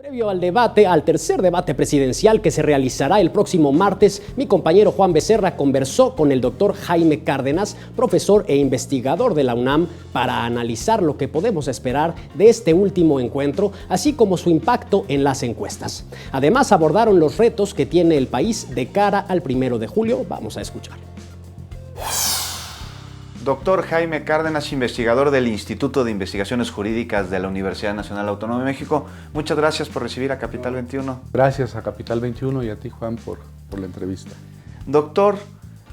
Previo al tercer debate presidencial que se realizará el próximo martes, mi compañero Juan Becerra conversó con el doctor Jaime Cárdenas, profesor e investigador de la UNAM, para analizar lo que podemos esperar de este último encuentro, así como su impacto en las encuestas. Además, abordaron los retos que tiene el país de cara al 1 de julio. Vamos a escuchar. Doctor Jaime Cárdenas, investigador del Instituto de Investigaciones Jurídicas de la Universidad Nacional Autónoma de México, muchas gracias por recibir a Capital 21. Gracias a Capital 21 y a ti, Juan, por la entrevista. Doctor,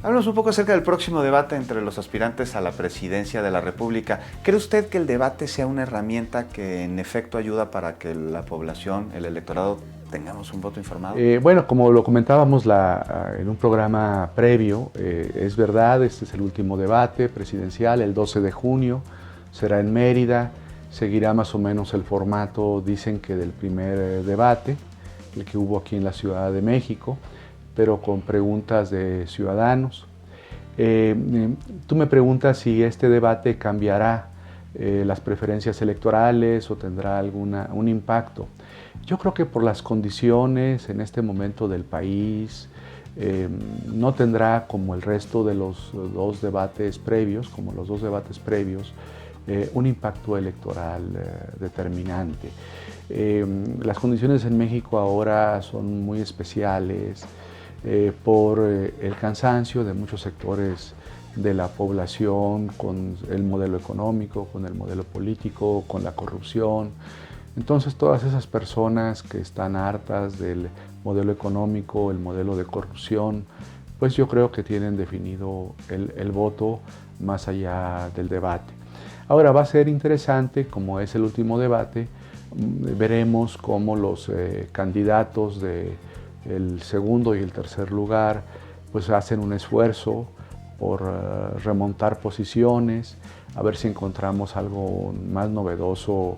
háblanos un poco acerca del próximo debate entre los aspirantes a la presidencia de la República. ¿Cree usted que el debate sea una herramienta que en efecto ayuda para que la población, el electorado, tengamos un voto informado? Bueno, como lo comentábamos en un programa previo, es verdad, este es el último debate presidencial, el 12 de junio, será en Mérida, seguirá más o menos el formato, dicen que del primer debate, el que hubo aquí en la Ciudad de México, pero con preguntas de ciudadanos. Tú me preguntas si este debate cambiará las preferencias electorales o tendrá un impacto. Yo creo que por las condiciones en este momento del país, no tendrá como el resto de los dos debates previos, un impacto electoral determinante. Las condiciones en México ahora son muy especiales por el cansancio de muchos sectores de la población con el modelo económico, con el modelo político, con la corrupción. Entonces todas esas personas que están hartas del modelo económico, el modelo de corrupción, pues yo creo que tienen definido el voto más allá del debate. Ahora va a ser interesante, como es el último debate, veremos cómo los candidatos del segundo y el tercer lugar pues hacen un esfuerzo por remontar posiciones, a ver si encontramos algo más novedoso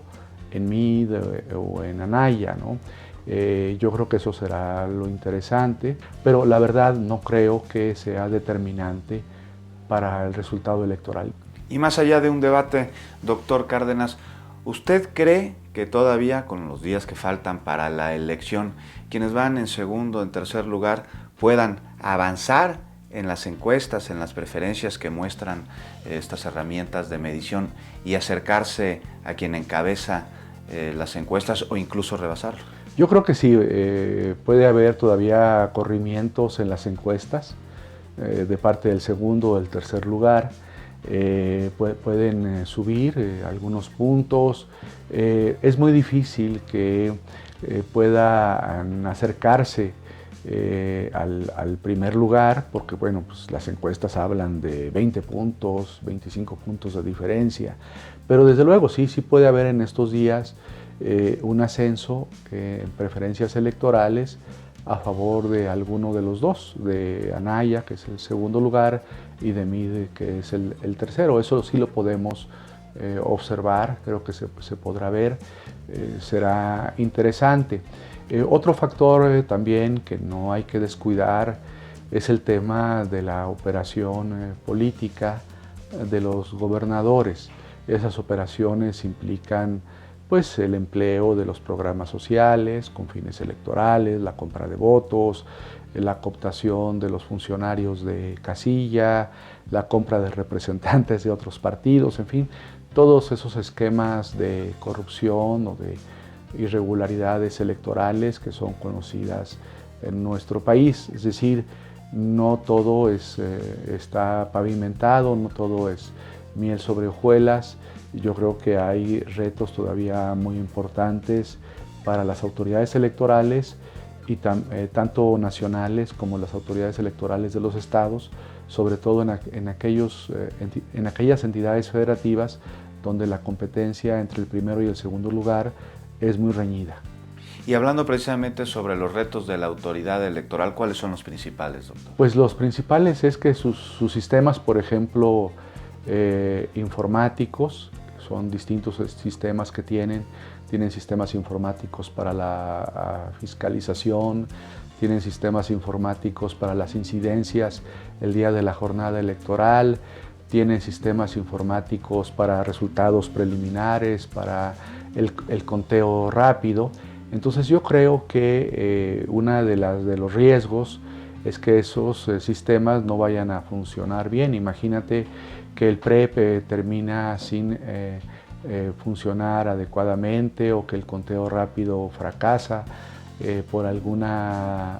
en Mid o en Anaya, ¿no? Yo creo que eso será lo interesante, pero la verdad no creo que sea determinante para el resultado electoral. Y más allá de un debate, doctor Cárdenas, ¿usted cree que todavía, con los días que faltan para la elección, quienes van en segundo, en tercer lugar, puedan avanzar en las encuestas, en las preferencias que muestran estas herramientas de medición y acercarse a quien encabeza las encuestas o incluso rebasarlo? Yo creo que sí, puede haber todavía corrimientos en las encuestas de parte del segundo o del tercer lugar. Pueden subir algunos puntos. Es muy difícil que puedan acercarse al primer lugar, porque bueno, pues las encuestas hablan de 20 puntos, 25 puntos de diferencia, pero desde luego sí puede haber en estos días un ascenso en preferencias electorales a favor de alguno de los dos, de Anaya, que es el segundo lugar, y de Mid, que es el tercero. Eso sí lo podemos observar, creo que se podrá ver, será interesante. Otro factor también que no hay que descuidar es el tema de la operación política de los gobernadores. Esas operaciones implican pues el empleo de los programas sociales con fines electorales, la compra de votos, la cooptación de los funcionarios de casilla, la compra de representantes de otros partidos, en fin, todos esos esquemas de corrupción o de irregularidades electorales que son conocidas en nuestro país. Es decir, no todo está pavimentado, no todo es miel sobre hojuelas. Yo creo que hay retos todavía muy importantes para las autoridades electorales, y tanto nacionales como las autoridades electorales de los estados, sobre todo en aquellas entidades federativas donde la competencia entre el primero y el segundo lugar es muy reñida. Y hablando precisamente sobre los retos de la autoridad electoral, ¿cuáles son los principales, doctor? Pues los principales es que sus sistemas, por ejemplo, informáticos, son distintos sistemas que tienen sistemas informáticos para la fiscalización, tienen sistemas informáticos para las incidencias el día de la jornada electoral, tienen sistemas informáticos para resultados preliminares, para el conteo rápido. Entonces yo creo que uno de los riesgos es que esos sistemas no vayan a funcionar bien. Imagínate que el PREP termina sin funcionar adecuadamente, o que el conteo rápido fracasa por alguna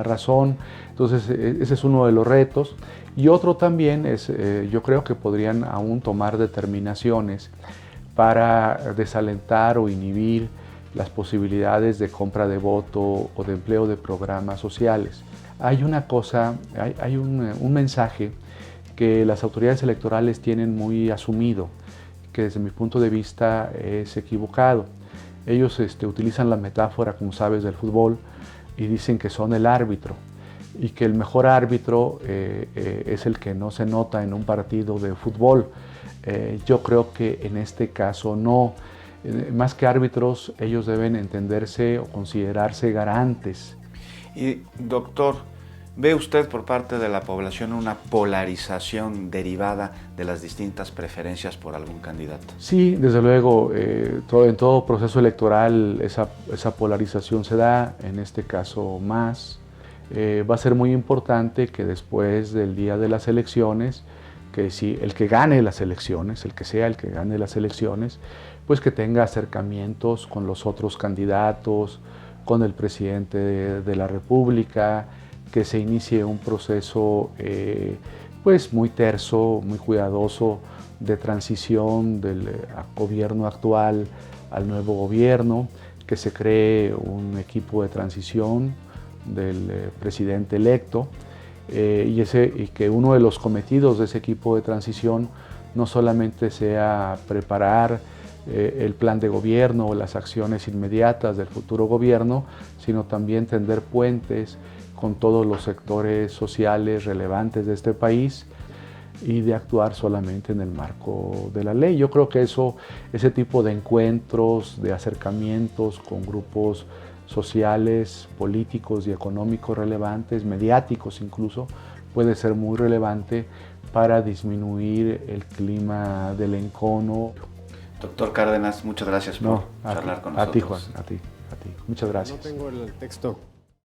razón. Entonces ese es uno de los retos. Y otro también es, yo creo que podrían aún tomar determinaciones para desalentar o inhibir las posibilidades de compra de voto o de empleo de programas sociales. Hay una cosa, hay un mensaje que las autoridades electorales tienen muy asumido, que desde mi punto de vista es equivocado. Ellos utilizan la metáfora, como sabes, del fútbol, y dicen que son el árbitro, y que el mejor árbitro es el que no se nota en un partido de fútbol. Yo creo que en este caso no. Más que árbitros, ellos deben entenderse o considerarse garantes. Y doctor, ¿ve usted por parte de la población una polarización derivada de las distintas preferencias por algún candidato? Sí, desde luego, en todo proceso electoral esa polarización se da, en este caso más. Va a ser muy importante que después del día de las elecciones, que si el que gane las elecciones, el que sea el que gane las elecciones, pues que tenga acercamientos con los otros candidatos, con el presidente de la República, que se inicie un proceso pues muy terso, muy cuidadoso de transición del gobierno actual al nuevo gobierno, que se cree un equipo de transición del presidente electo, y que uno de los cometidos de ese equipo de transición no solamente sea preparar el plan de gobierno o las acciones inmediatas del futuro gobierno, sino también tender puentes con todos los sectores sociales relevantes de este país, y de actuar solamente en el marco de la ley. Yo creo que ese tipo de encuentros, de acercamientos con grupos sociales, políticos y económicos relevantes, mediáticos incluso, puede ser muy relevante para disminuir el clima del encono. Doctor Cárdenas, muchas gracias por charlar con nosotros. A ti, Juan, a ti. Muchas gracias. No tengo el texto.